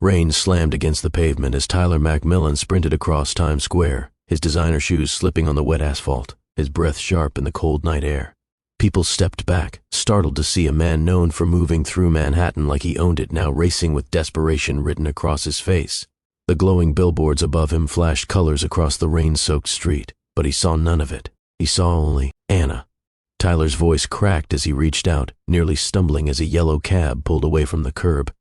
Rain slammed against the pavement as Tyler McMillan sprinted across Times Square, his designer shoes slipping on the wet asphalt, his breath sharp in the cold night air. People stepped back, startled to see a man known for moving through Manhattan like he owned it now racing with desperation written across his face. The glowing billboards above him flashed colors across the rain-soaked street, but he saw none of it. He saw only Anna. Tyler's voice cracked as he reached out, nearly stumbling as a yellow cab pulled away from the curb.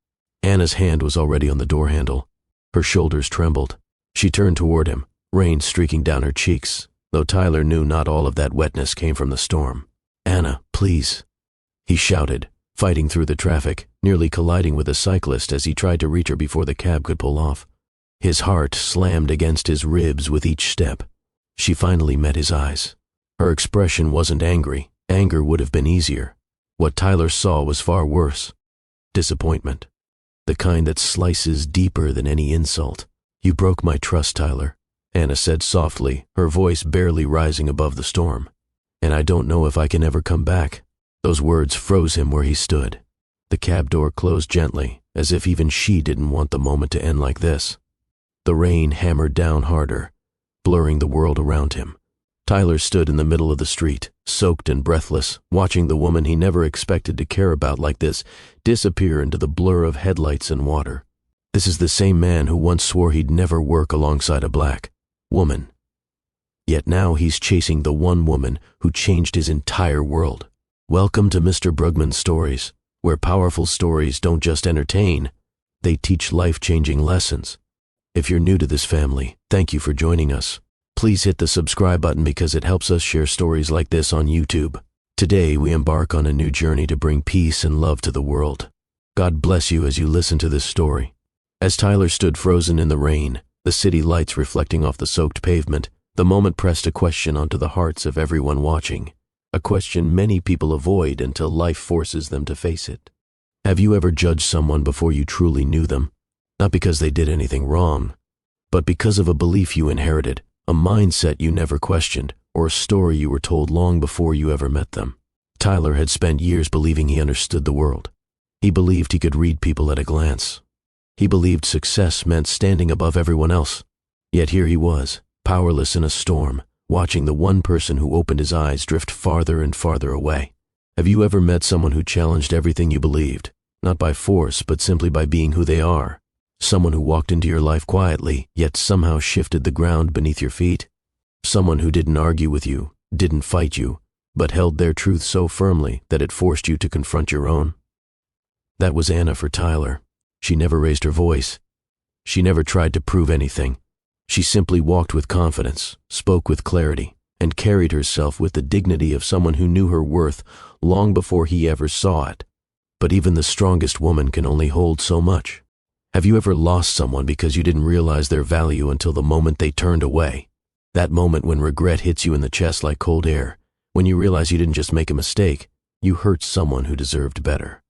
Anna's hand was already on the door handle. Her shoulders trembled. She turned toward him, rain streaking down her cheeks, though Tyler knew not all of that wetness came from the storm. "Anna, please," he shouted, fighting through the traffic, nearly colliding with a cyclist as he tried to reach her before the cab could pull off. His heart slammed against his ribs with each step. She finally met his eyes. Her expression wasn't angry. Anger would have been easier. What Tyler saw was far worse. Disappointment. The kind that slices deeper than any insult. "You broke my trust, Tyler," Anna said softly, her voice barely rising above the storm. "And I don't know if I can ever come back." Those words froze him where he stood. The cab door closed gently, as if even she didn't want the moment to end like this. The rain hammered down harder, blurring the world around him. Tyler stood in the middle of the street, soaked and breathless, watching the woman he never expected to care about like this disappear into the blur of headlights and water. This is the same man who once swore he'd never work alongside a black woman. Yet now he's chasing the one woman who changed his entire world. Welcome to Mr. Brugman's Stories, where powerful stories don't just entertain, they teach life-changing lessons. If you're new to this family, thank you for joining us. Please hit the subscribe button because it helps us share stories like this on YouTube. Today we embark on a new journey to bring peace and love to the world. God bless you as you listen to this story. As Tyler stood frozen in the rain, the city lights reflecting off the soaked pavement, the moment pressed a question onto the hearts of everyone watching. A question many people avoid until life forces them to face it. Have you ever judged someone before you truly knew them? Not because they did anything wrong, but because of a belief you inherited, a mindset you never questioned, or a story you were told long before you ever met them. Tyler had spent years believing he understood the world. He believed he could read people at a glance. He believed success meant standing above everyone else. Yet here he was, powerless in a storm, watching the one person who opened his eyes drift farther and farther away. Have you ever met someone who challenged everything you believed, not by force, but simply by being who they are? Someone who walked into your life quietly, yet somehow shifted the ground beneath your feet? Someone who didn't argue with you, didn't fight you, but held their truth so firmly that it forced you to confront your own? That was Anna for Tyler. She never raised her voice. She never tried to prove anything. She simply walked with confidence, spoke with clarity, and carried herself with the dignity of someone who knew her worth long before he ever saw it. But even the strongest woman can only hold so much. Have you ever lost someone because you didn't realize their value until the moment they turned away? That moment when regret hits you in the chest like cold air, when you realize you didn't just make a mistake, you hurt someone who deserved better.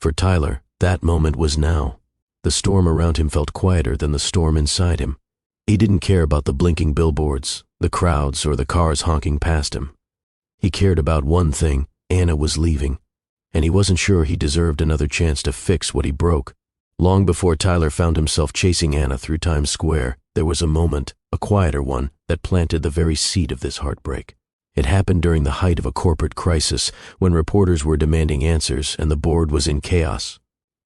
For Tyler, that moment was now. The storm around him felt quieter than the storm inside him. He didn't care about the blinking billboards, the crowds, or the cars honking past him. He cared about one thing: Anna was leaving, and he wasn't sure he deserved another chance to fix what he broke. Long before Tyler found himself chasing Anna through Times Square, there was a moment, a quieter one, that planted the very seed of this heartbreak. It happened during the height of a corporate crisis, when reporters were demanding answers and the board was in chaos.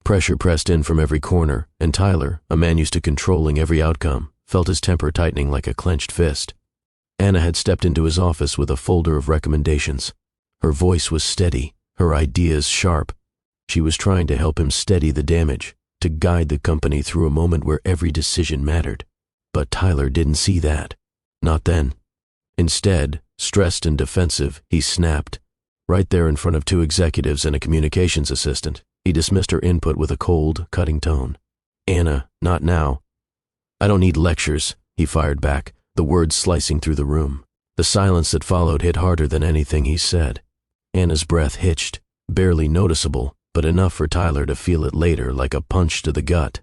Pressure pressed in from every corner, and Tyler, a man used to controlling every outcome, felt his temper tightening like a clenched fist. Anna had stepped into his office with a folder of recommendations. Her voice was steady, her ideas sharp. She was trying to help him steady the damage, to guide the company through a moment where every decision mattered. But Tyler didn't see that. Not then. Instead, stressed and defensive, he snapped. Right there in front of two executives and a communications assistant, he dismissed her input with a cold, cutting tone. "Anna, not now." "I don't need lectures," he fired back, the words slicing through the room. The silence that followed hit harder than anything he said. Anna's breath hitched, barely noticeable, but enough for Tyler to feel it later like a punch to the gut.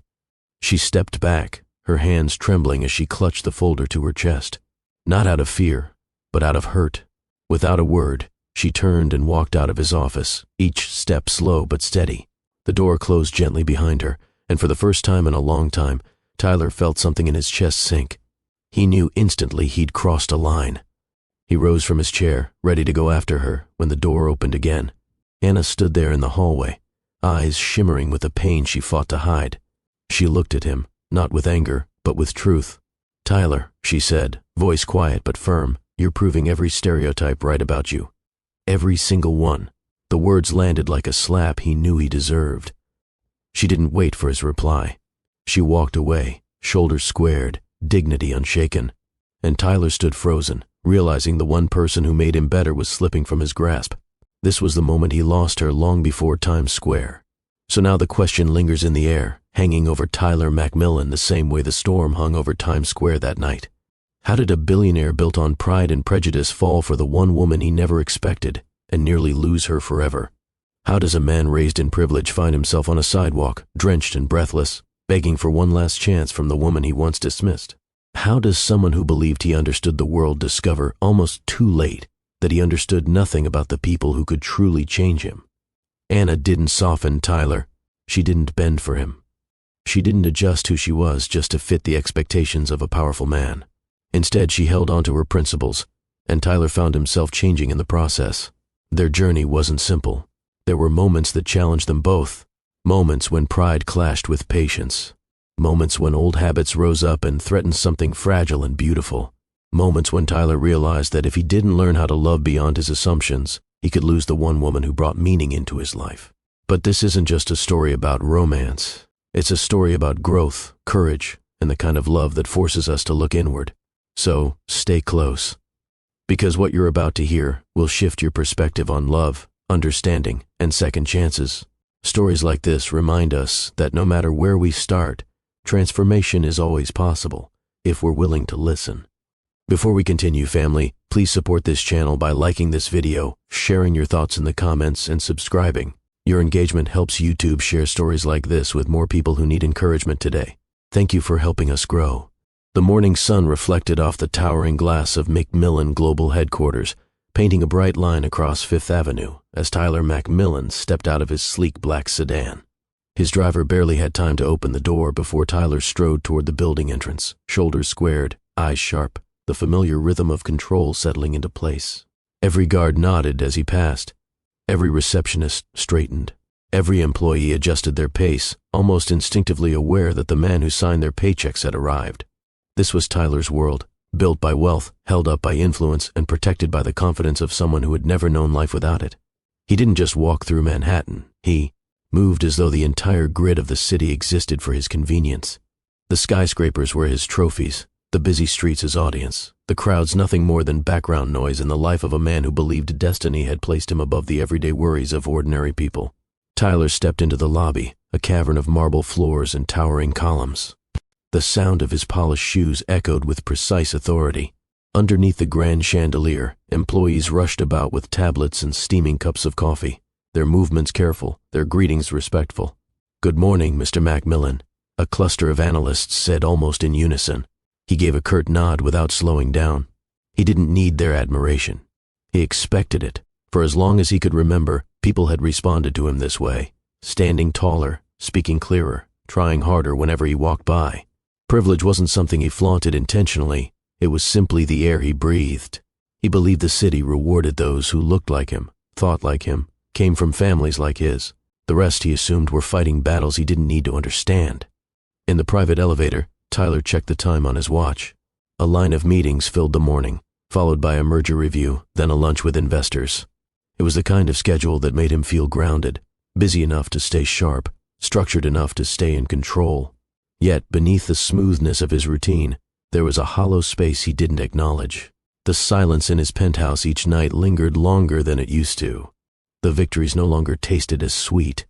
She stepped back, her hands trembling as she clutched the folder to her chest. Not out of fear, but out of hurt. Without a word, she turned and walked out of his office, each step slow but steady. The door closed gently behind her, And for the first time in a long time, Tyler felt something in his chest sink. He knew instantly he'd crossed a line. He rose from his chair, ready to go after her, when the door opened again. Anna stood there in the hallway, eyes shimmering with the pain she fought to hide. She looked at him, not with anger, but with truth. "Tyler," she said, voice quiet but firm, "you're proving every stereotype right about you. Every single one." The words landed like a slap he knew he deserved. She didn't wait for his reply. She walked away, shoulders squared, dignity unshaken. And Tyler stood frozen, realizing the one person who made him better was slipping from his grasp. This was the moment he lost her long before Times Square. So now the question lingers in the air, hanging over Tyler McMillan the same way the storm hung over Times Square that night. How did a billionaire built on pride and prejudice fall for the one woman he never expected and nearly lose her forever? How does a man raised in privilege find himself on a sidewalk, drenched and breathless, begging for one last chance from the woman he once dismissed? How does someone who believed he understood the world discover, almost too late, that he understood nothing about the people who could truly change him? Anna didn't soften Tyler. She didn't bend for him. She didn't adjust who she was just to fit the expectations of a powerful man. Instead, she held on to her principles, and Tyler found himself changing in the process. Their journey wasn't simple. There were moments that challenged them both, moments when pride clashed with patience, moments when old habits rose up and threatened something fragile and beautiful, moments when Tyler realized that if he didn't learn how to love beyond his assumptions, he could lose the one woman who brought meaning into his life. But this isn't just a story about romance. It's a story about growth, courage, and the kind of love that forces us to look inward. So, stay close. Because what you're about to hear will shift your perspective on love, understanding, and second chances. Stories like this remind us that no matter where we start, transformation is always possible if we're willing to listen. Before we continue, family, please support this channel by liking this video, sharing your thoughts in the comments, and subscribing. Your engagement helps YouTube share stories like this with more people who need encouragement today. Thank you for helping us grow. The morning sun reflected off the towering glass of McMillan Global Headquarters, painting a bright line across Fifth Avenue as Tyler McMillan stepped out of his sleek black sedan. His driver barely had time to open the door before Tyler strode toward the building entrance, shoulders squared, eyes sharp, the familiar rhythm of control settling into place. Every guard nodded as he passed. Every receptionist straightened. Every employee adjusted their pace, almost instinctively aware that the man who signed their paychecks had arrived. This was Tyler's world, built by wealth, held up by influence, and protected by the confidence of someone who had never known life without it. He didn't just walk through Manhattan. He moved as though the entire grid of the city existed for his convenience. The skyscrapers were his trophies, the busy streets his audience, the crowds nothing more than background noise in the life of a man who believed destiny had placed him above the everyday worries of ordinary people. Tyler stepped into the lobby, a cavern of marble floors and towering columns. The sound of his polished shoes echoed with precise authority. Underneath the grand chandelier, employees rushed about with tablets and steaming cups of coffee, their movements careful, their greetings respectful. "Good morning, Mr. McMillan," a cluster of analysts said almost in unison. He gave a curt nod without slowing down. He didn't need their admiration. He expected it. For as long as he could remember, people had responded to him this way, standing taller, speaking clearer, trying harder whenever he walked by. Privilege wasn't something he flaunted intentionally. It was simply the air he breathed. He believed the city rewarded those who looked like him, thought like him, came from families like his. The rest, he assumed, were fighting battles he didn't need to understand. In the private elevator, Tyler checked the time on his watch. A line of meetings filled the morning, followed by a merger review, then a lunch with investors. It was the kind of schedule that made him feel grounded, busy enough to stay sharp, structured enough to stay in control. Yet, beneath the smoothness of his routine, there was a hollow space he didn't acknowledge. The silence in his penthouse each night lingered longer than it used to. The victories no longer tasted as sweet.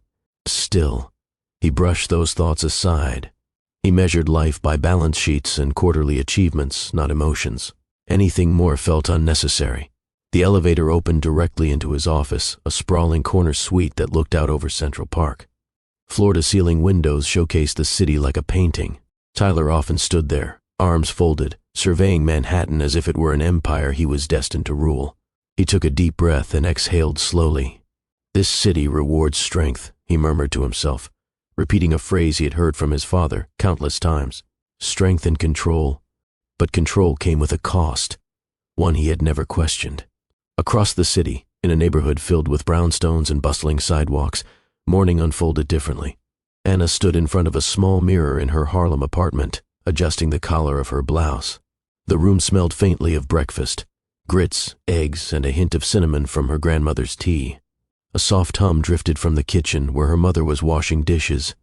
Still, he brushed those thoughts aside. He measured life by balance sheets and quarterly achievements, not emotions. Anything more felt unnecessary. The elevator opened directly into his office, a sprawling corner suite that looked out over Central Park. Floor-to-ceiling windows showcased the city like a painting. Tyler often stood there, arms folded, surveying Manhattan as if it were an empire he was destined to rule. He took a deep breath and exhaled slowly. "This city rewards strength," he murmured to himself. repeating a phrase he had heard from his father countless times. Strength and control. But control came with a cost, one he had never questioned. Across the city, in a neighborhood filled with brownstones and bustling sidewalks, morning unfolded differently. Anna stood in front of a small mirror in her Harlem apartment, adjusting the collar of her blouse. The room smelled faintly of breakfast, grits, eggs, and a hint of cinnamon from her grandmother's tea. A soft hum drifted from the kitchen where her mother was washing dishes.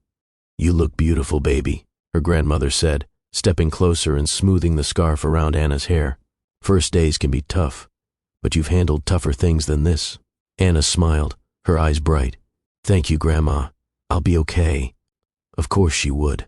"You look beautiful, baby," her grandmother said, stepping closer and smoothing the scarf around Anna's hair. "First days can be tough, but you've handled tougher things than this." Anna smiled, her eyes bright. "Thank you, Grandma. I'll be okay." Of course she would.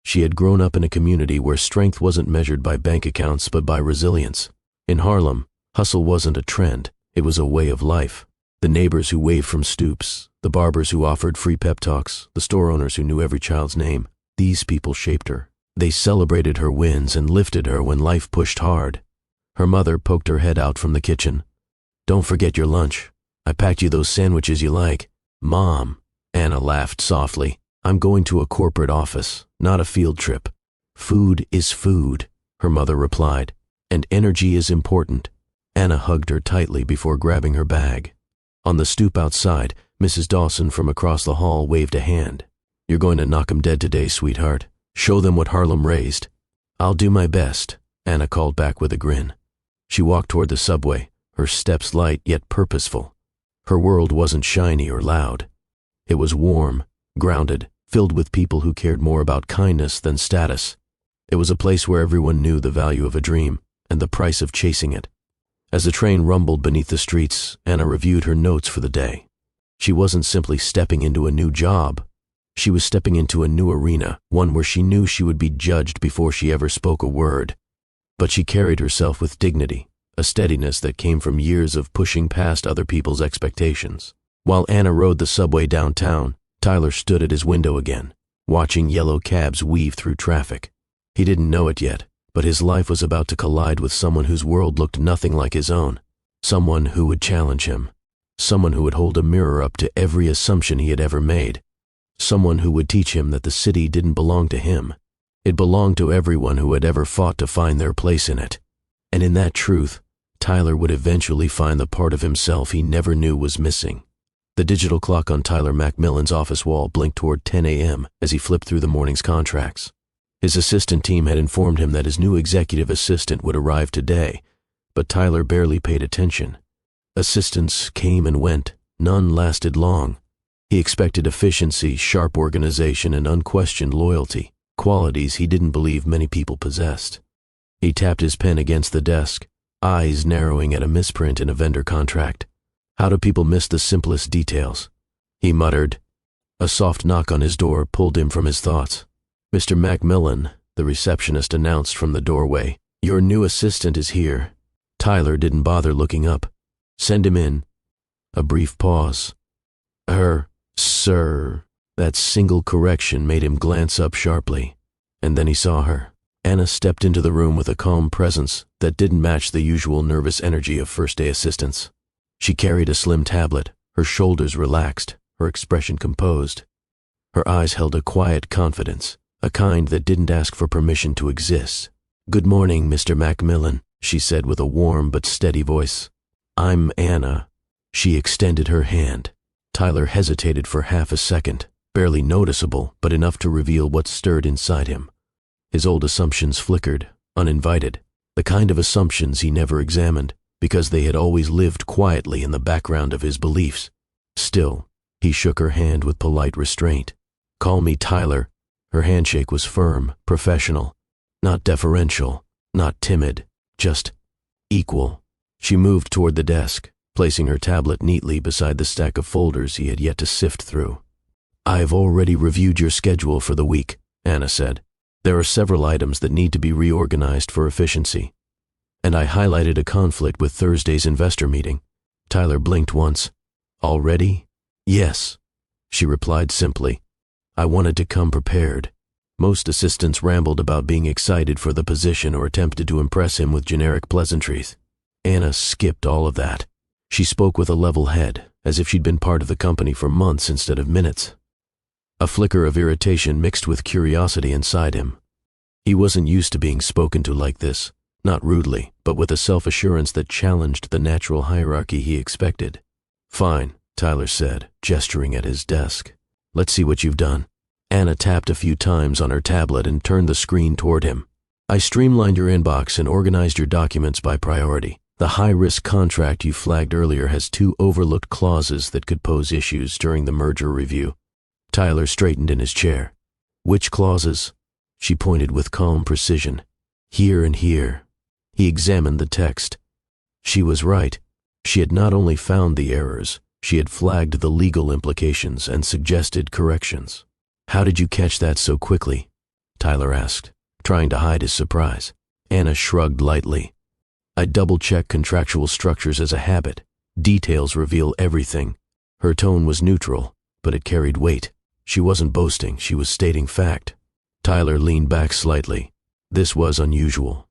She had grown up in a community where strength wasn't measured by bank accounts but by resilience. In Harlem, hustle wasn't a trend, it was a way of life. The neighbors who waved from stoops, the barbers who offered free pep talks, the store owners who knew every child's name, these people shaped her. They celebrated her wins and lifted her when life pushed hard. Her mother poked her head out from the kitchen. "Don't forget your lunch. I packed you those sandwiches you like." "Mom," Anna laughed softly, "I'm going to a corporate office, not a field trip." "Food is food," her mother replied, "and energy is important." Anna hugged her tightly before grabbing her bag. On the stoop outside, Mrs. Dawson from across the hall waved a hand. "You're going to knock 'em dead today, sweetheart. Show them what Harlem raised." "I'll do my best," Anna called back with a grin. She walked toward the subway, her steps light yet purposeful. Her world wasn't shiny or loud. It was warm, grounded, filled with people who cared more about kindness than status. It was a place where everyone knew the value of a dream and the price of chasing it. As the train rumbled beneath the streets, Anna reviewed her notes for the day. She wasn't simply stepping into a new job. She was stepping into a new arena, one where she knew she would be judged before she ever spoke a word. But she carried herself with dignity, a steadiness that came from years of pushing past other people's expectations. While Anna rode the subway downtown, Tyler stood at his window again, watching yellow cabs weave through traffic. He didn't know it yet, but his life was about to collide with someone whose world looked nothing like his own. Someone who would challenge him. Someone who would hold a mirror up to every assumption he had ever made. Someone who would teach him that the city didn't belong to him. It belonged to everyone who had ever fought to find their place in it. And in that truth, Tyler would eventually find the part of himself he never knew was missing. The digital clock on Tyler McMillan's office wall blinked toward 10 a.m. as he flipped through the morning's contracts. His assistant team had informed him that his new executive assistant would arrive today, but Tyler barely paid attention. Assistants came and went, none lasted long. He expected efficiency, sharp organization, and unquestioned loyalty, qualities he didn't believe many people possessed. He tapped his pen against the desk, eyes narrowing at a misprint in a vendor contract. How do people miss the simplest details? He muttered. A soft knock on his door pulled him from his thoughts. "Mr. McMillan," the receptionist announced from the doorway, "your new assistant is here." Tyler didn't bother looking up. "Send him in." A brief pause. Sir." That single correction made him glance up sharply. And then he saw her. Anna stepped into the room with a calm presence that didn't match the usual nervous energy of first-day assistants. She carried a slim tablet, her shoulders relaxed, her expression composed. Her eyes held a quiet confidence, a kind that didn't ask for permission to exist. "Good morning, Mr. McMillan," she said with a warm but steady voice. "I'm Anna." She extended her hand. Tyler hesitated for half a second, barely noticeable, but enough to reveal what stirred inside him. His old assumptions flickered, uninvited, the kind of assumptions he never examined, because they had always lived quietly in the background of his beliefs. Still, he shook her hand with polite restraint. "Call me Tyler." Her handshake was firm, professional, not deferential, not timid, just equal. She moved toward the desk, placing her tablet neatly beside the stack of folders he had yet to sift through. "I've already reviewed your schedule for the week," Anna said. "There are several items that need to be reorganized for efficiency. And I highlighted a conflict with Thursday's investor meeting." Tyler blinked once. "Already?" "Yes," she replied simply. "I wanted to come prepared." Most assistants rambled about being excited for the position or attempted to impress him with generic pleasantries. Anna skipped all of that. She spoke with a level head, as if she'd been part of the company for months instead of minutes. A flicker of irritation mixed with curiosity inside him. He wasn't used to being spoken to like this, not rudely, but with a self-assurance that challenged the natural hierarchy he expected. "Fine," Tyler said, gesturing at his desk. "Let's see what you've done." Anna tapped a few times on her tablet and turned the screen toward him. "I streamlined your inbox and organized your documents by priority. The high-risk contract you flagged earlier has 2 overlooked clauses that could pose issues during the merger review." Tyler straightened in his chair. "Which clauses?" She pointed with calm precision. "Here and here." He examined the text. She was right. She had not only found the errors, she had flagged the legal implications and suggested corrections. "How did you catch that so quickly?" Tyler asked, trying to hide his surprise. Anna shrugged lightly. "I double-check contractual structures as a habit. Details reveal everything." Her tone was neutral, but it carried weight. She wasn't boasting, she was stating fact. Tyler leaned back slightly. This was unusual.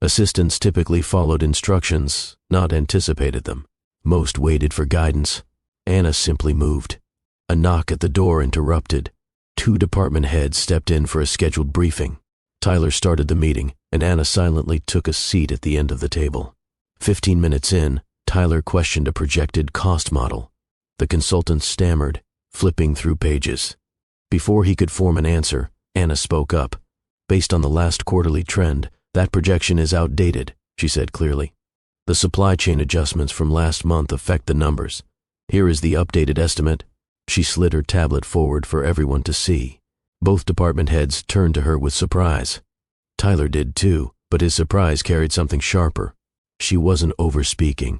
Assistants typically followed instructions, not anticipated them. Most waited for guidance. Anna simply moved. A knock at the door interrupted. 2 department heads stepped in for a scheduled briefing. Tyler started the meeting, and Anna silently took a seat at the end of the table. 15 minutes in, Tyler questioned a projected cost model. The consultant stammered, flipping through pages. Before he could form an answer, Anna spoke up. "Based on the last quarterly trend, that projection is outdated," she said clearly. "The supply chain adjustments from last month affect the numbers. Here is the updated estimate." She slid her tablet forward for everyone to see. Both department heads turned to her with surprise. Tyler did too, but his surprise carried something sharper. She wasn't overspeaking.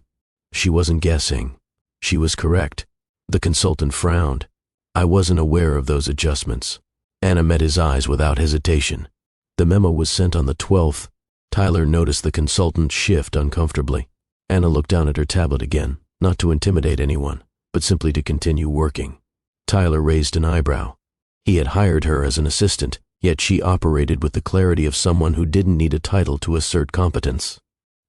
She wasn't guessing. She was correct. The consultant frowned. "I wasn't aware of those adjustments." Anna met his eyes without hesitation. The memo was sent on the 12th. Tyler noticed the consultant shift uncomfortably. Anna looked down at her tablet again, not to intimidate anyone, but simply to continue working. Tyler raised an eyebrow. He had hired her as an assistant, yet she operated with the clarity of someone who didn't need a title to assert competence.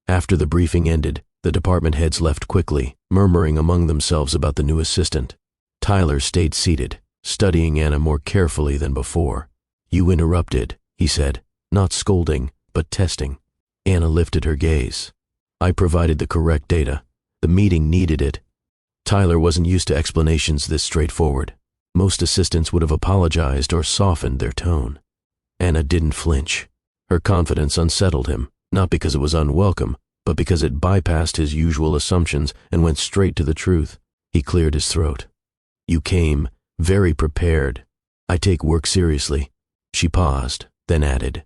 After the briefing ended, the department heads left quickly, murmuring among themselves about the new assistant. Tyler stayed seated, studying Anna more carefully than before. "You interrupted," he said, not scolding, but testing. Anna lifted her gaze. "I provided the correct data. The meeting needed it." Tyler wasn't used to explanations this straightforward. Most assistants would have apologized or softened their tone. Anna didn't flinch. Her confidence unsettled him, not because it was unwelcome, but because it bypassed his usual assumptions and went straight to the truth. He cleared his throat. "You came very prepared. I take work seriously." She paused, then added,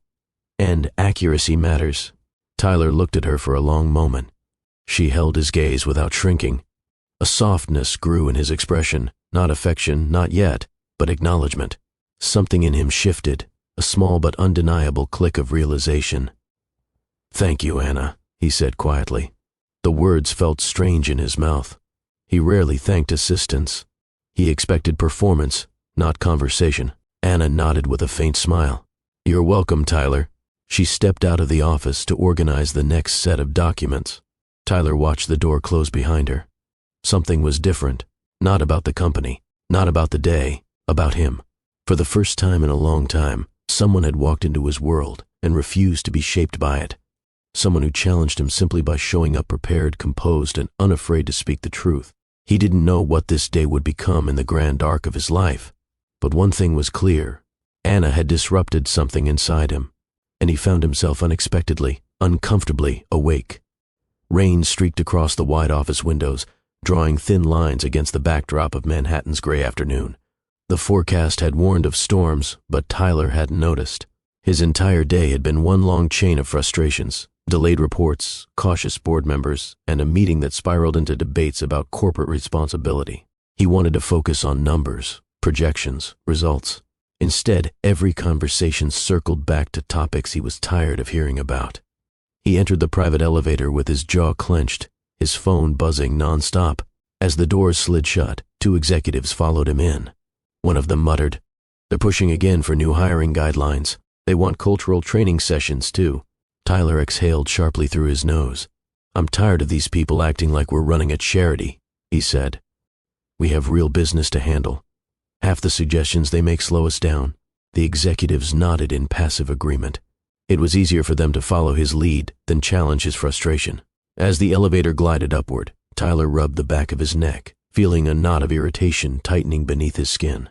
"And accuracy matters." Tyler looked at her for a long moment. She held his gaze without shrinking. A softness grew in his expression, not affection, not yet, but acknowledgement. Something in him shifted, a small but undeniable click of realization. "Thank you, Anna," he said quietly. The words felt strange in his mouth. He rarely thanked assistants. He expected performance, not conversation. Anna nodded with a faint smile. "You're welcome, Tyler." She stepped out of the office to organize the next set of documents. Tyler watched the door close behind her. Something was different, not about the company, not about the day, about him. For the first time in a long time, someone had walked into his world and refused to be shaped by it. Someone who challenged him simply by showing up prepared, composed, and unafraid to speak the truth. He didn't know what this day would become in the grand arc of his life. But one thing was clear. Anna had disrupted something inside him, and he found himself unexpectedly, uncomfortably awake. Rain streaked across the wide office windows, drawing thin lines against the backdrop of Manhattan's gray afternoon. The forecast had warned of storms, but Tyler hadn't noticed. His entire day had been one long chain of frustrations, delayed reports, cautious board members, and a meeting that spiraled into debates about corporate responsibility. He wanted to focus on numbers, projections, results. Instead, every conversation circled back to topics he was tired of hearing about. He entered the private elevator with his jaw clenched, his phone buzzing nonstop. As the doors slid shut, 2 executives followed him in. One of them muttered, "They're pushing again for new hiring guidelines. They want cultural training sessions, too." Tyler exhaled sharply through his nose. "I'm tired of these people acting like we're running a charity," he said. "We have real business to handle." Half the suggestions they make slow us down. The executives nodded in passive agreement. It was easier for them to follow his lead than challenge his frustration. As the elevator glided upward, Tyler rubbed the back of his neck, feeling a knot of irritation tightening beneath his skin.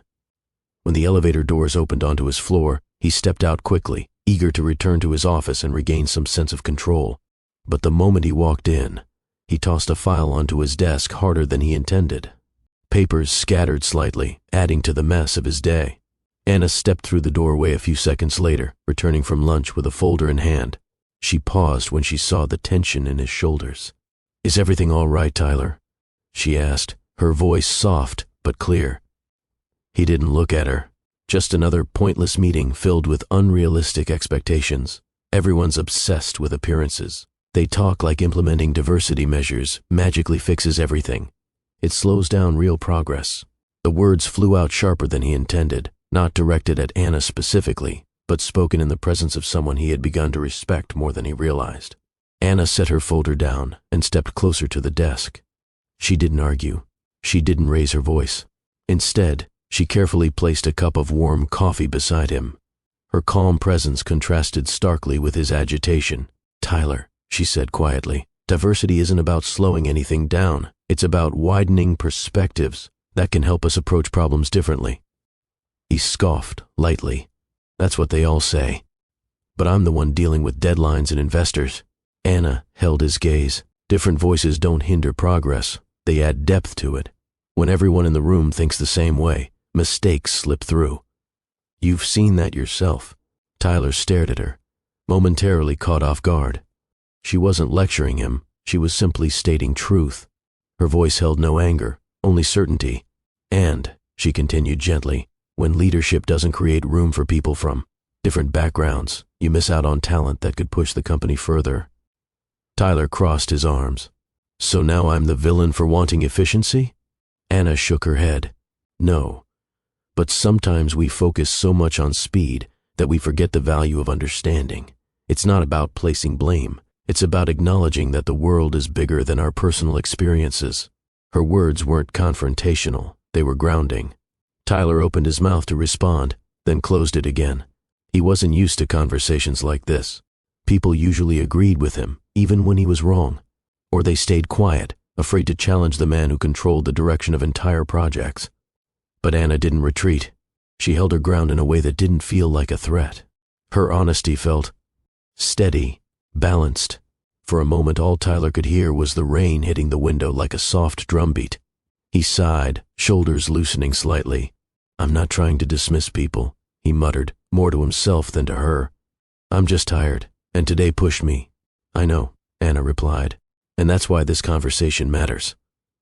When the elevator doors opened onto his floor, he stepped out quickly, eager to return to his office and regain some sense of control. But the moment he walked in, he tossed a file onto his desk harder than he intended. Papers scattered slightly, adding to the mess of his day. Anna stepped through the doorway a few seconds later, returning from lunch with a folder in hand. She paused when she saw the tension in his shoulders. "Is everything all right, Tyler?" she asked, her voice soft but clear. He didn't look at her. Just another pointless meeting filled with unrealistic expectations. Everyone's obsessed with appearances. They talk like implementing diversity measures magically fixes everything. It slows down real progress. The words flew out sharper than he intended, not directed at Anna specifically, but spoken in the presence of someone he had begun to respect more than he realized. Anna set her folder down and stepped closer to the desk. She didn't argue. She didn't raise her voice. Instead, she carefully placed a cup of warm coffee beside him. Her calm presence contrasted starkly with his agitation. "Tyler," she said quietly, "diversity isn't about slowing anything down. It's about widening perspectives that can help us approach problems differently." He scoffed lightly. "That's what they all say. But I'm the one dealing with deadlines and investors." Anna held his gaze. Different voices don't hinder progress. They add depth to it. When everyone in the room thinks the same way, mistakes slip through. "You've seen that yourself." Tyler stared at her, momentarily caught off guard. She wasn't lecturing him. She was simply stating truth. Her voice held no anger, only certainty. "And," she continued gently, "when leadership doesn't create room for people from different backgrounds, you miss out on talent that could push the company further." Tyler crossed his arms. "So now I'm the villain for wanting efficiency?" Anna shook her head. "No. But sometimes we focus so much on speed that we forget the value of understanding. It's not about placing blame. It's about acknowledging that the world is bigger than our personal experiences." Her words weren't confrontational. They were grounding. Tyler opened his mouth to respond, then closed it again. He wasn't used to conversations like this. People usually agreed with him, even when he was wrong. Or they stayed quiet, afraid to challenge the man who controlled the direction of entire projects. But Anna didn't retreat. She held her ground in a way that didn't feel like a threat. Her honesty felt steady, balanced. For a moment, all Tyler could hear was the rain hitting the window like a soft drumbeat. He sighed, shoulders loosening slightly. "I'm not trying to dismiss people," he muttered, more to himself than to her. "I'm just tired, and today pushed me." "I know," Anna replied, "and that's why this conversation matters.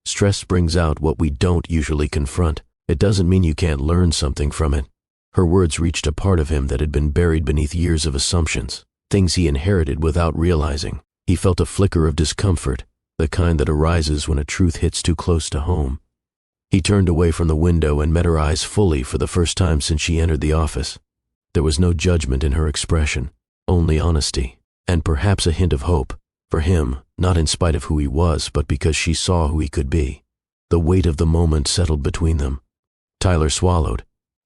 Stress brings out what we don't usually confront. It doesn't mean you can't learn something from it." Her words reached a part of him that had been buried beneath years of assumptions, things he inherited without realizing. He felt a flicker of discomfort, the kind that arises when a truth hits too close to home. He turned away from the window and met her eyes fully for the first time since she entered the office. There was no judgment in her expression, only honesty, and perhaps a hint of hope. For him, not in spite of who he was, but because she saw who he could be. The weight of the moment settled between them. Tyler swallowed.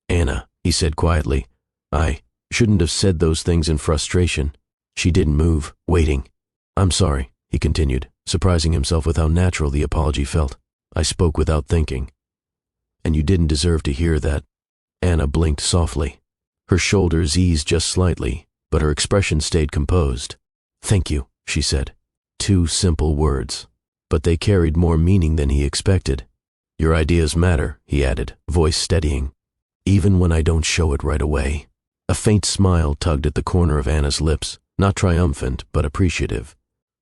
"Anna," he said quietly, "I shouldn't have said those things in frustration." She didn't move, waiting. "I'm sorry," he continued, surprising himself with how natural the apology felt. "I spoke without thinking." "And you didn't deserve to hear that." Anna blinked softly. Her shoulders eased just slightly, but her expression stayed composed. "Thank you," she said. 2 simple words, but they carried more meaning than he expected. "Your ideas matter," he added, voice steadying, "even when I don't show it right away." A faint smile tugged at the corner of Anna's lips, not triumphant, but appreciative.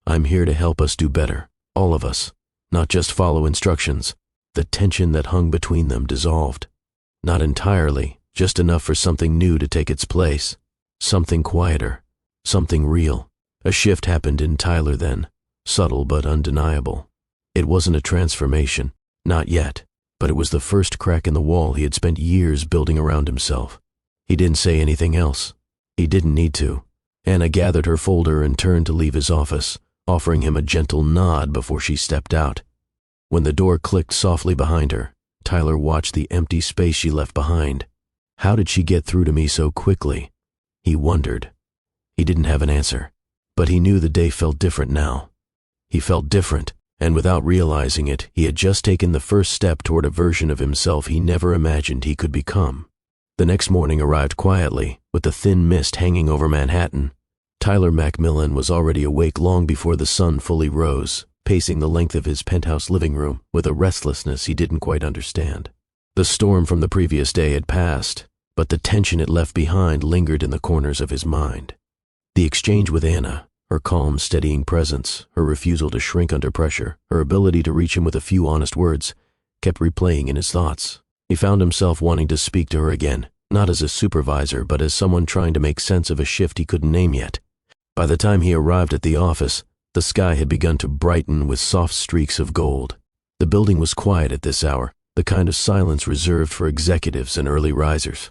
"I'm here to help us do better, all of us, not just follow instructions." The tension that hung between them dissolved. Not entirely, just enough for something new to take its place. Something quieter, something real. A shift happened in Tyler then, subtle but undeniable. It wasn't a transformation, not yet, but it was the first crack in the wall he had spent years building around himself. He didn't say anything else. He didn't need to. Anna gathered her folder and turned to leave his office, offering him a gentle nod before she stepped out. When the door clicked softly behind her, Tyler watched the empty space she left behind. How did she get through to me so quickly? He wondered. He didn't have an answer, but he knew the day felt different now. He felt different, and without realizing it, he had just taken the first step toward a version of himself he never imagined he could become. The next morning arrived quietly, with the thin mist hanging over Manhattan. Tyler McMillan was already awake long before the sun fully rose, pacing the length of his penthouse living room with a restlessness he didn't quite understand. The storm from the previous day had passed, but the tension it left behind lingered in the corners of his mind. The exchange with Anna, her calm, steadying presence, her refusal to shrink under pressure, her ability to reach him with a few honest words, kept replaying in his thoughts. He found himself wanting to speak to her again, not as a supervisor, but as someone trying to make sense of a shift he couldn't name yet. By the time he arrived at the office, the sky had begun to brighten with soft streaks of gold. The building was quiet at this hour, the kind of silence reserved for executives and early risers.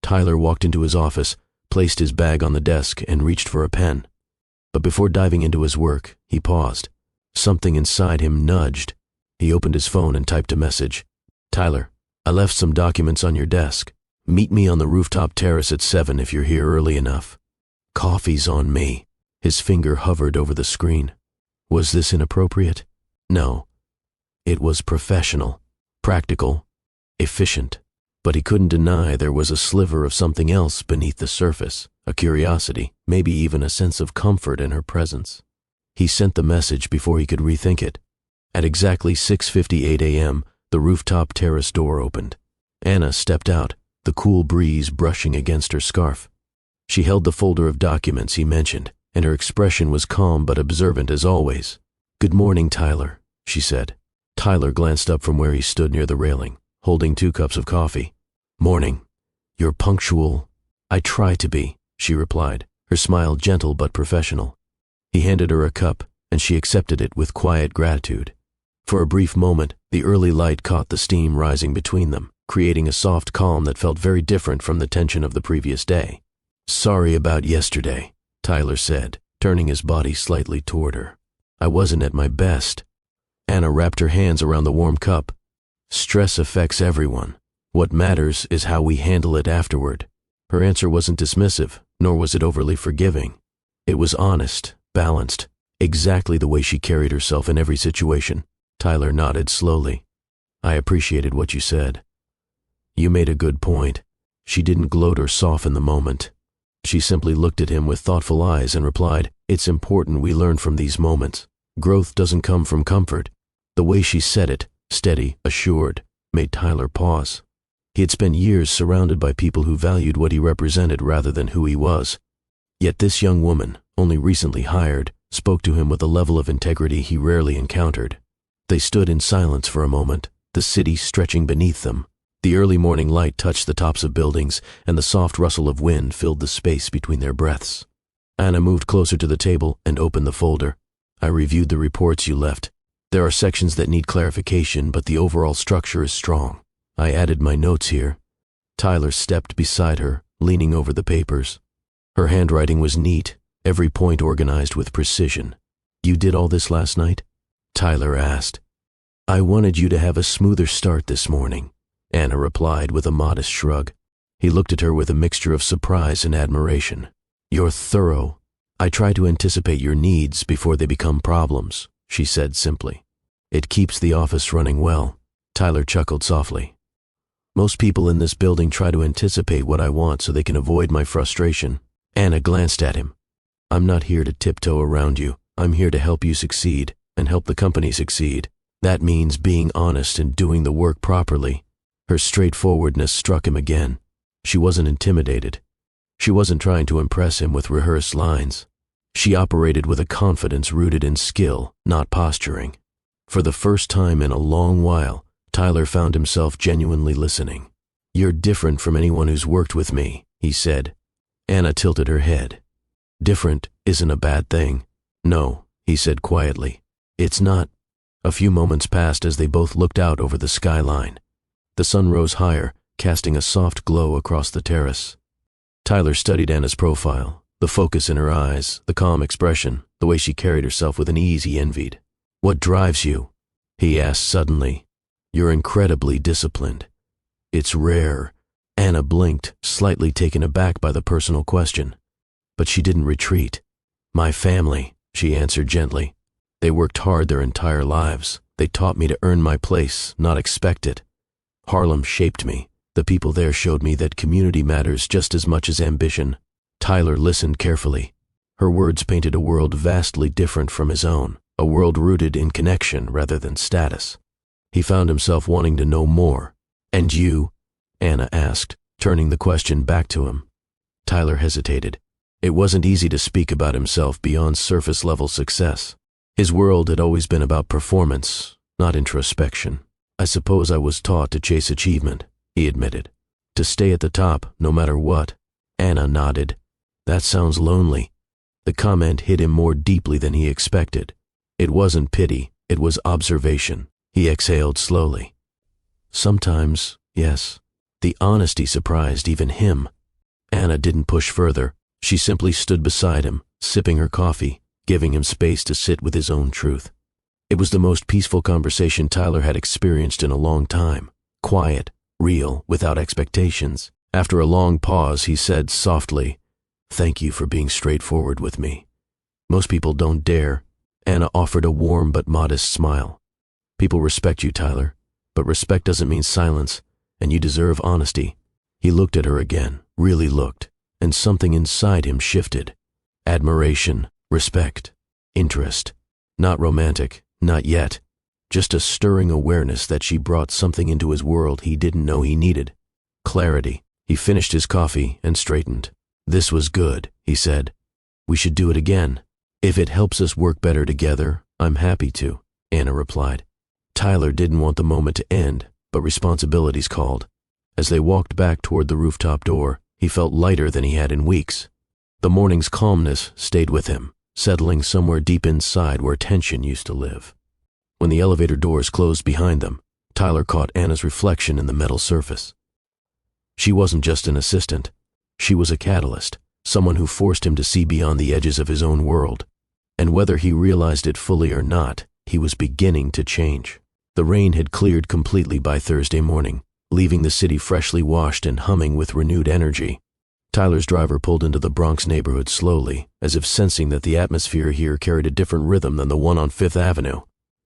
Tyler walked into his office, placed his bag on the desk, and reached for a pen. But before diving into his work, he paused. Something inside him nudged. He opened his phone and typed a message. "Tyler, I left some documents on your desk. Meet me on the rooftop terrace at 7 if you're here early enough. Coffee's on me." His finger hovered over the screen. Was this inappropriate? No. It was professional, practical, efficient. But he couldn't deny there was a sliver of something else beneath the surface, a curiosity, maybe even a sense of comfort in her presence. He sent the message before he could rethink it. At exactly 6:58 a.m., the rooftop terrace door opened. Anna stepped out, the cool breeze brushing against her scarf. She held the folder of documents he mentioned, and her expression was calm but observant as always. "Good morning, Tyler," she said. Tyler glanced up from where he stood near the railing, holding 2 cups of coffee. "Morning. You're punctual." "I try to be," she replied, her smile gentle but professional. He handed her a cup, and she accepted it with quiet gratitude. For a brief moment, the early light caught the steam rising between them, creating a soft calm that felt very different from the tension of the previous day. "Sorry about yesterday," Tyler said, turning his body slightly toward her. "I wasn't at my best." Anna wrapped her hands around the warm cup. "Stress affects everyone. What matters is how we handle it afterward." Her answer wasn't dismissive, nor was it overly forgiving. It was honest, balanced, exactly the way she carried herself in every situation. Tyler nodded slowly. "I appreciated what you said. You made a good point." She didn't gloat or soften the moment. She simply looked at him with thoughtful eyes and replied, "It's important we learn from these moments. Growth doesn't come from comfort." The way she said it, steady, assured, made Tyler pause. He had spent years surrounded by people who valued what he represented rather than who he was. Yet this young woman, only recently hired, spoke to him with a level of integrity he rarely encountered. They stood in silence for a moment, the city stretching beneath them. The early morning light touched the tops of buildings, and the soft rustle of wind filled the space between their breaths. Anna moved closer to the table and opened the folder. "I reviewed the reports you left. There are sections that need clarification, but the overall structure is strong. I added my notes here." Tyler stepped beside her, leaning over the papers. Her handwriting was neat, every point organized with precision. "You did all this last night?" Tyler asked. "I wanted you to have a smoother start this morning," Anna replied with a modest shrug. He looked at her with a mixture of surprise and admiration. "You're thorough. I try to anticipate your needs before they become problems," she said simply. "It keeps the office running well." Tyler chuckled softly. "Most people in this building try to anticipate what I want so they can avoid my frustration." Anna glanced at him. "I'm not here to tiptoe around you. I'm here to help you succeed and help the company succeed. That means being honest and doing the work properly." Her straightforwardness struck him again. She wasn't intimidated. She wasn't trying to impress him with rehearsed lines. She operated with a confidence rooted in skill, not posturing. For the first time in a long while, Tyler found himself genuinely listening. "You're different from anyone who's worked with me," he said. Anna tilted her head. "Different isn't a bad thing." "No," he said quietly. "It's not." A few moments passed as they both looked out over the skyline. The sun rose higher, casting a soft glow across the terrace. Tyler studied Anna's profile, the focus in her eyes, the calm expression, the way she carried herself with an ease he envied. "What drives you?" he asked suddenly. You're incredibly disciplined. It's rare. Anna blinked, slightly taken aback by the personal question. But she didn't retreat. My family, she answered gently. They worked hard their entire lives. They taught me to earn my place, not expect it. Harlem shaped me. The people there showed me that community matters just as much as ambition. Tyler listened carefully. Her words painted a world vastly different from his own, a world rooted in connection rather than status. He found himself wanting to know more. And you? Anna asked, turning the question back to him. Tyler hesitated. It wasn't easy to speak about himself beyond surface-level success. His world had always been about performance, not introspection. I suppose I was taught to chase achievement, he admitted. To stay at the top, no matter what. Anna nodded. That sounds lonely. The comment hit him more deeply than he expected. It wasn't pity, it was observation. He exhaled slowly. Sometimes, yes. The honesty surprised even him. Anna didn't push further. She simply stood beside him, sipping her coffee, giving him space to sit with his own truth. It was the most peaceful conversation Tyler had experienced in a long time. Quiet, real, without expectations. After a long pause, he said softly, "Thank you for being straightforward with me. Most people don't dare." Anna offered a warm but modest smile. People respect you, Tyler, but respect doesn't mean silence, and you deserve honesty. He looked at her again, really looked, and something inside him shifted. Admiration, respect, interest. Not romantic, not yet. Just a stirring awareness that she brought something into his world he didn't know he needed. Clarity. He finished his coffee and straightened. "This was good," he said. "We should do it again. If it helps us work better together, I'm happy to," Anna replied. Tyler didn't want the moment to end, but responsibilities called. As they walked back toward the rooftop door, he felt lighter than he had in weeks. The morning's calmness stayed with him, settling somewhere deep inside where tension used to live. When the elevator doors closed behind them, Tyler caught Anna's reflection in the metal surface. She wasn't just an assistant. She was a catalyst, someone who forced him to see beyond the edges of his own world. And whether he realized it fully or not, he was beginning to change. The rain had cleared completely by Thursday morning, leaving the city freshly washed and humming with renewed energy. Tyler's driver pulled into the Bronx neighborhood slowly, as if sensing that the atmosphere here carried a different rhythm than the one on Fifth Avenue.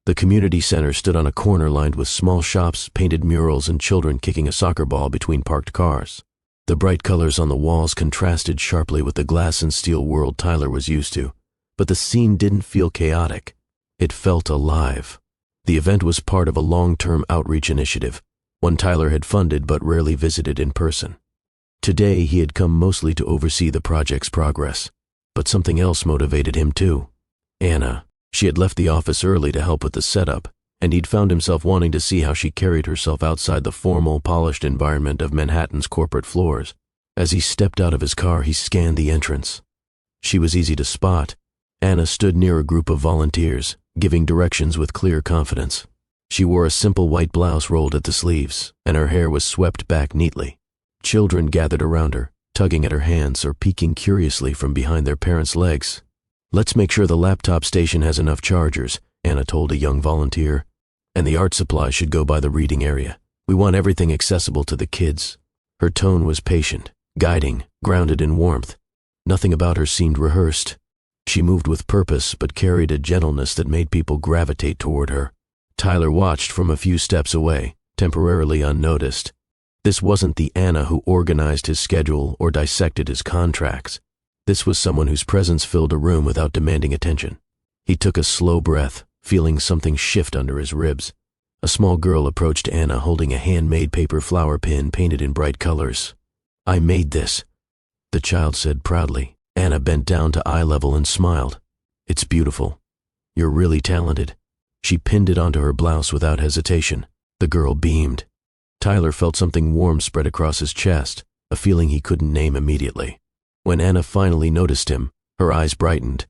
The community center stood on a corner lined with small shops, painted murals, and children kicking a soccer ball between parked cars. The bright colors on the walls contrasted sharply with the glass and steel world Tyler was used to, but the scene didn't feel chaotic. It felt alive. The event was part of a long-term outreach initiative, one Tyler had funded but rarely visited in person. Today he had come mostly to oversee the project's progress, but something else motivated him too. Anna. She had left the office early to help with the setup, and he'd found himself wanting to see how she carried herself outside the formal, polished environment of Manhattan's corporate floors. As he stepped out of his car, he scanned the entrance. She was easy to spot. Anna stood near a group of volunteers, giving directions with clear confidence. She wore a simple white blouse rolled at the sleeves, and her hair was swept back neatly. Children gathered around her, tugging at her hands or peeking curiously from behind their parents' legs. "Let's make sure the laptop station has enough chargers," Anna told a young volunteer. "And the art supplies should go by the reading area. We want everything accessible to the kids." Her tone was patient, guiding, grounded in warmth. Nothing about her seemed rehearsed. She moved with purpose but carried a gentleness that made people gravitate toward her. Tyler watched from a few steps away, temporarily unnoticed. This wasn't the Anna who organized his schedule or dissected his contracts. This was someone whose presence filled a room without demanding attention. He took a slow breath, feeling something shift under his ribs. A small girl approached Anna holding a handmade paper flower pin painted in bright colors. "I made this," the child said proudly. Anna bent down to eye level and smiled. "It's beautiful. You're really talented." She pinned it onto her blouse without hesitation. The girl beamed. Tyler felt something warm spread across his chest, a feeling he couldn't name immediately. When Anna finally noticed him, her eyes brightened.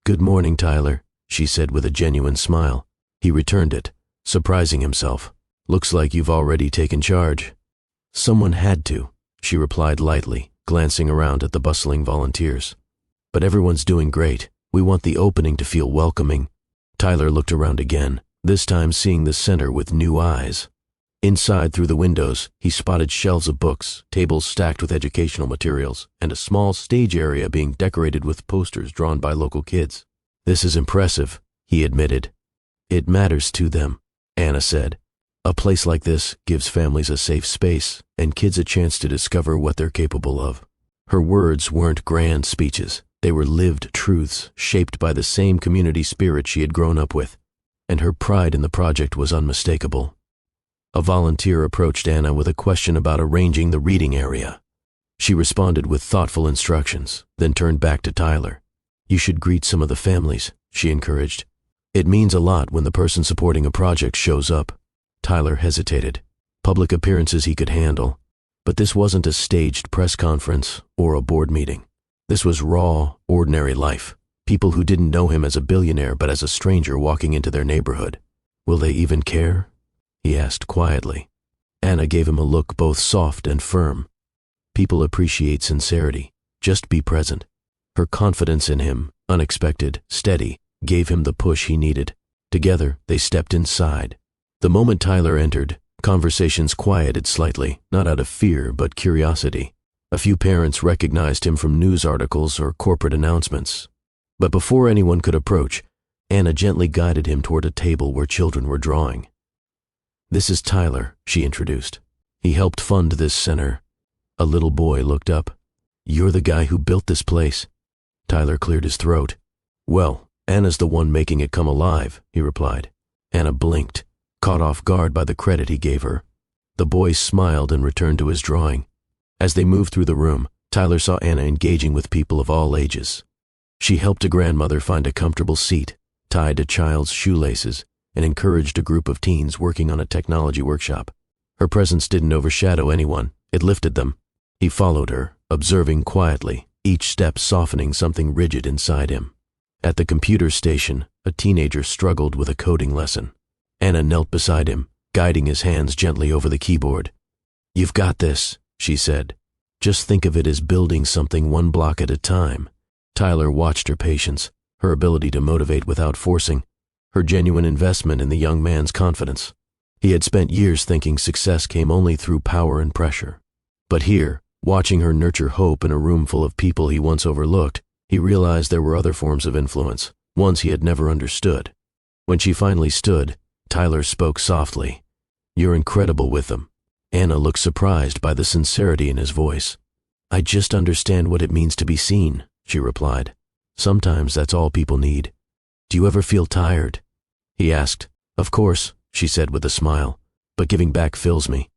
"Good morning, Tyler," she said with a genuine smile. He returned it, surprising himself. "Looks like you've already taken charge." "Someone had to," she replied lightly, glancing around at the bustling volunteers. "But everyone's doing great. We want the opening to feel welcoming." Tyler looked around again, this time seeing the center with new eyes. Inside, through the windows, he spotted shelves of books, tables stacked with educational materials, and a small stage area being decorated with posters drawn by local kids. "This is impressive," he admitted. "It matters to them," Anna said. "A place like this gives families a safe space and kids a chance to discover what they're capable of." Her words weren't grand speeches. They were lived truths shaped by the same community spirit she had grown up with, and her pride in the project was unmistakable. A volunteer approached Anna with a question about arranging the reading area. She responded with thoughtful instructions, then turned back to Tyler. "You should greet some of the families," she encouraged. "It means a lot when the person supporting a project shows up." Tyler hesitated. Public appearances he could handle, but this wasn't a staged press conference or a board meeting. This was raw, ordinary life. People who didn't know him as a billionaire but as a stranger walking into their neighborhood. "Will they even care?" he asked quietly. Anna gave him a look both soft and firm. "People appreciate sincerity. Just be present." Her confidence in him, unexpected, steady, gave him the push he needed. Together, they stepped inside. The moment Tyler entered, conversations quieted slightly, not out of fear but curiosity. A few parents recognized him from news articles or corporate announcements. But before anyone could approach, Anna gently guided him toward a table where children were drawing. "This is Tyler," she introduced. "He helped fund this center." A little boy looked up. "You're the guy who built this place?" Tyler cleared his throat. "Well, Anna's the one making it come alive," he replied. Anna blinked, caught off guard by the credit he gave her. The boy smiled and returned to his drawing. As they moved through the room, Tyler saw Anna engaging with people of all ages. She helped a grandmother find a comfortable seat, tied a child's shoelaces, and encouraged a group of teens working on a technology workshop. Her presence didn't overshadow anyone, it lifted them. He followed her, observing quietly, each step softening something rigid inside him. At the computer station, a teenager struggled with a coding lesson. Anna knelt beside him, guiding his hands gently over the keyboard. "You've got this," she said. "Just think of it as building something one block at a time." Tyler watched her patience, her ability to motivate without forcing, her genuine investment in the young man's confidence. He had spent years thinking success came only through power and pressure. But here, watching her nurture hope in a room full of people he once overlooked, he realized there were other forms of influence, ones he had never understood. When she finally stood, Tyler spoke softly. "You're incredible with them." Anna looked surprised by the sincerity in his voice. "I just understand what it means to be seen," she replied. "Sometimes that's all people need." "Do you ever feel tired?" he asked. "Of course," she said with a smile, "but giving back fills me.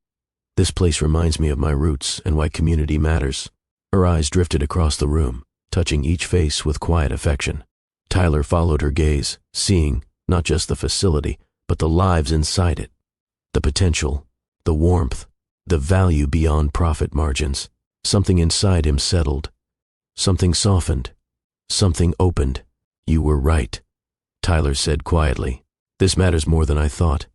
This place reminds me of my roots and why community matters." Her eyes drifted across the room, touching each face with quiet affection. Tyler followed her gaze, seeing not just the facility, but the lives inside it. The potential, the warmth, the value beyond profit margins. Something inside him settled. Something softened. Something opened. "You were right," Tyler said quietly. "This matters more than I thought."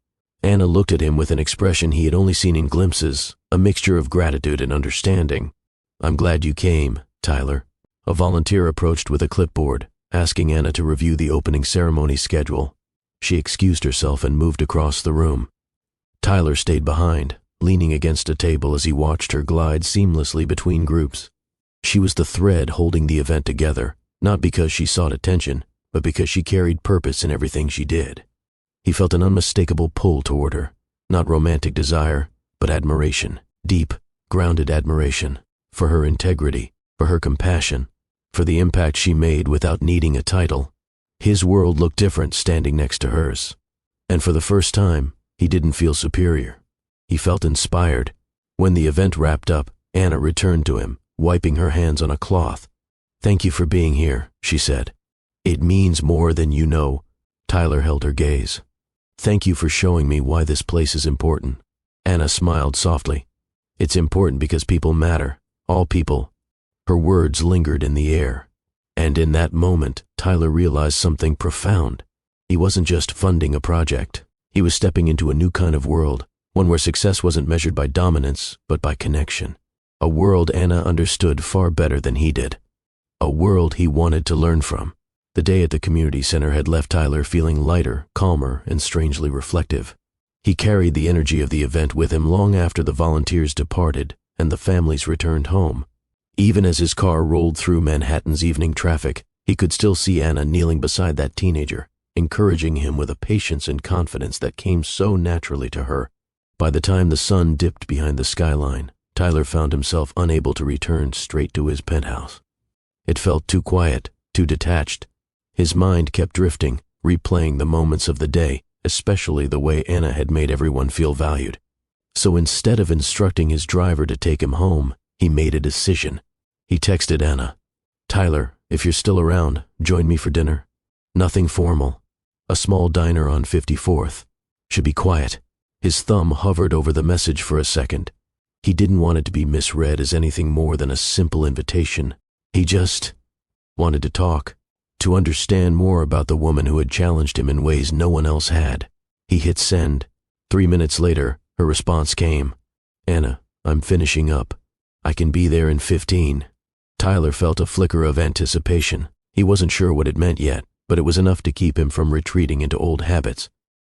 Anna looked at him with an expression he had only seen in glimpses, a mixture of gratitude and understanding. "I'm glad you came, Tyler." A volunteer approached with a clipboard, asking Anna to review the opening ceremony schedule. She excused herself and moved across the room. Tyler stayed behind, leaning against a table as he watched her glide seamlessly between groups. She was the thread holding the event together, not because she sought attention, but because she carried purpose in everything she did. He felt an unmistakable pull toward her, not romantic desire, but admiration, deep, grounded admiration, for her integrity, for her compassion, for the impact she made without needing a title. His world looked different standing next to hers. And for the first time, he didn't feel superior. He felt inspired. When the event wrapped up, Anna returned to him, wiping her hands on a cloth. "Thank you for being here," she said. "It means more than you know." Tyler held her gaze. "Thank you for showing me why this place is important." Anna smiled softly. "It's important because people matter, all people." Her words lingered in the air. And in that moment, Tyler realized something profound. He wasn't just funding a project. He was stepping into a new kind of world, one where success wasn't measured by dominance, but by connection. A world Anna understood far better than he did. A world he wanted to learn from. The day at the community center had left Tyler feeling lighter, calmer, and strangely reflective. He carried the energy of the event with him long after the volunteers departed and the families returned home. Even as his car rolled through Manhattan's evening traffic, he could still see Anna kneeling beside that teenager, encouraging him with a patience and confidence that came so naturally to her. By the time the sun dipped behind the skyline, Tyler found himself unable to return straight to his penthouse. It felt too quiet, too detached. His mind kept drifting, replaying the moments of the day, especially the way Anna had made everyone feel valued. So instead of instructing his driver to take him home, he made a decision. He texted Anna, "Tyler, if you're still around, join me for dinner. Nothing formal. A small diner on 54th. Should be quiet." His thumb hovered over the message for a second. He didn't want it to be misread as anything more than a simple invitation. He just wanted to talk, to understand more about the woman who had challenged him in ways no one else had. He hit send. 3 minutes later, her response came. "Anna, I'm finishing up. I can be there in 15. Tyler felt a flicker of anticipation. He wasn't sure what it meant yet, but it was enough to keep him from retreating into old habits.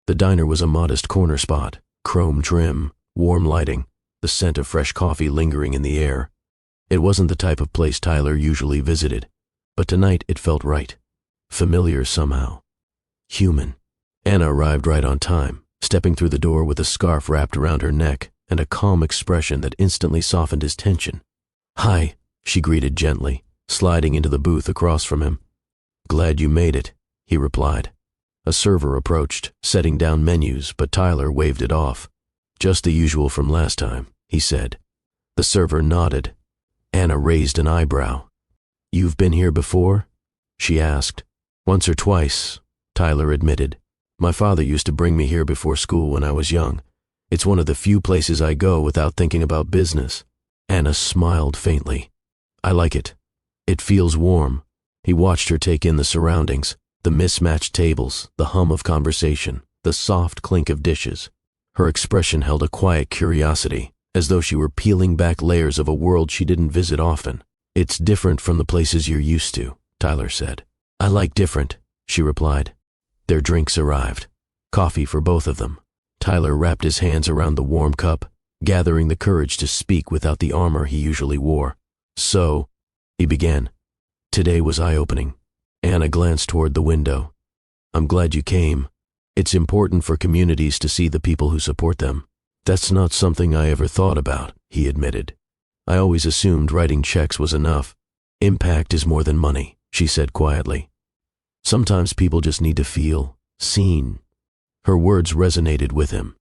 The diner was a modest corner spot, chrome trim, warm lighting, the scent of fresh coffee lingering in the air. It wasn't the type of place Tyler usually visited, but tonight it felt right. Familiar somehow. Human. Anna arrived right on time, stepping through the door with a scarf wrapped around her neck and a calm expression that instantly softened his tension. "Hi," she greeted gently, sliding into the booth across from him. "Glad you made it," he replied. A server approached, setting down menus, but Tyler waved it off. "Just the usual from last time," he said. The server nodded. Anna raised an eyebrow. "You've been here before?" she asked. "Once or twice," Tyler admitted. "My father used to bring me here before school when I was young. It's one of the few places I go without thinking about business." Anna smiled faintly. "I like it. It feels warm." He watched her take in the surroundings, the mismatched tables, the hum of conversation, the soft clink of dishes. Her expression held a quiet curiosity, as though she were peeling back layers of a world she didn't visit often. "It's different from the places you're used to," Tyler said. "I like different," she replied. Their drinks arrived. Coffee for both of them. Tyler wrapped his hands around the warm cup, gathering the courage to speak without the armor he usually wore. "So," he began. "Today was eye-opening." Anna glanced toward the window. "I'm glad you came. It's important for communities to see the people who support them." "That's not something I ever thought about," he admitted. "I always assumed writing checks was enough." "Impact is more than money," she said quietly. "Sometimes people just need to feel seen." Her words resonated with him.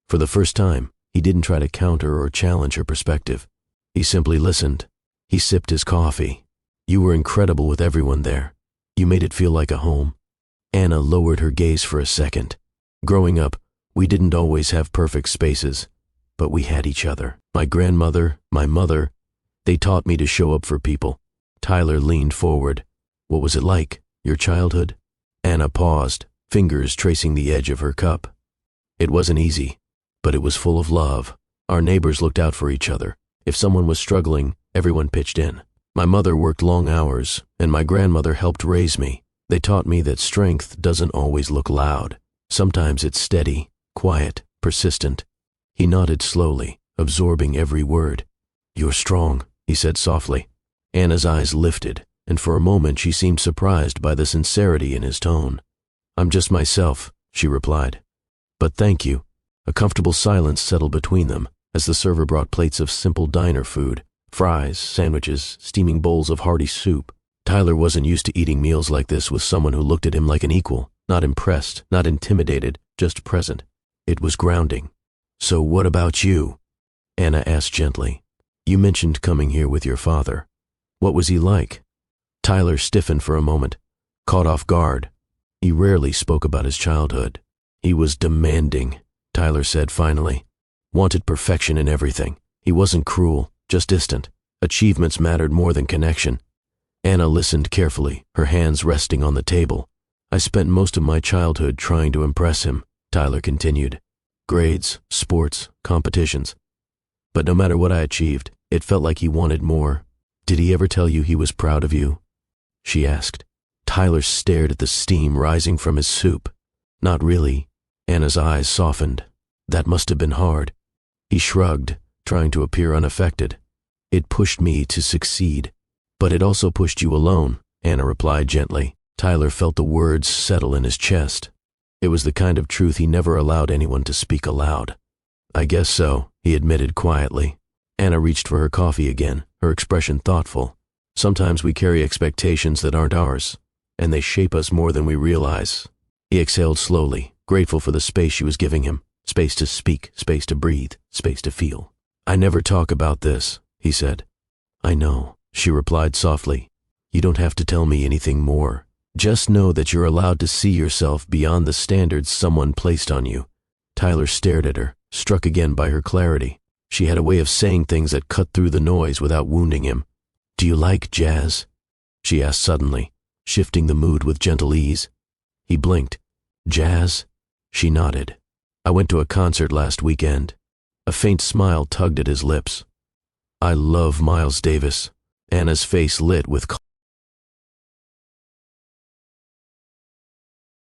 For the first time, he didn't try to counter or challenge her perspective. He simply listened. He sipped his coffee. "You were incredible with everyone there. You made it feel like a home." Anna lowered her gaze for a second. "Growing up, we didn't always have perfect spaces, but we had each other. My grandmother, my mother, they taught me to show up for people." Tyler leaned forward. "What was it like, your childhood?" Anna paused, fingers tracing the edge of her cup. "It wasn't easy, but it was full of love. Our neighbors looked out for each other. If someone was struggling, everyone pitched in. My mother worked long hours, and my grandmother helped raise me. They taught me that strength doesn't always look loud. Sometimes it's steady, quiet, persistent." He nodded slowly, absorbing every word. "You're strong," he said softly. Anna's eyes lifted, and for a moment she seemed surprised by the sincerity in his tone. "I'm just myself," she replied. "But thank you." A comfortable silence settled between them as the server brought plates of simple diner food, fries, sandwiches, steaming bowls of hearty soup. Tyler wasn't used to eating meals like this with someone who looked at him like an equal, not impressed, not intimidated, just present. It was grounding. "So what about you?" Anna asked gently. "You mentioned coming here with your father. What was he like?" Tyler stiffened for a moment, caught off guard. He rarely spoke about his childhood. "He was demanding," Tyler said finally. "Wanted perfection in everything. He wasn't cruel, just distant. Achievements mattered more than connection." Anna listened carefully, her hands resting on the table. "I spent most of my childhood trying to impress him," Tyler continued. "Grades, sports, competitions. But no matter what I achieved, it felt like he wanted more." "Did he ever tell you he was proud of you?" she asked. Tyler stared at the steam rising from his soup. "Not really." Anna's eyes softened. That must have been hard. He shrugged, trying to appear unaffected. It pushed me to succeed. But it also pushed you alone, Anna replied gently. Tyler felt the words settle in his chest. It was the kind of truth he never allowed anyone to speak aloud. I guess so, he admitted quietly. Anna reached for her coffee again, her expression thoughtful. Sometimes we carry expectations that aren't ours, and they shape us more than we realize. He exhaled slowly, grateful for the space she was giving him. Space to speak, space to breathe, space to feel. I never talk about this, he said. I know, she replied softly. You don't have to tell me anything more. Just know that you're allowed to see yourself beyond the standards someone placed on you. Tyler stared at her, struck again by her clarity. She had a way of saying things that cut through the noise without wounding him. Do you like jazz? She asked suddenly, shifting the mood with gentle ease. He blinked. Jazz? She nodded. I went to a concert last weekend. A faint smile tugged at his lips. I love Miles Davis. Anna's face lit with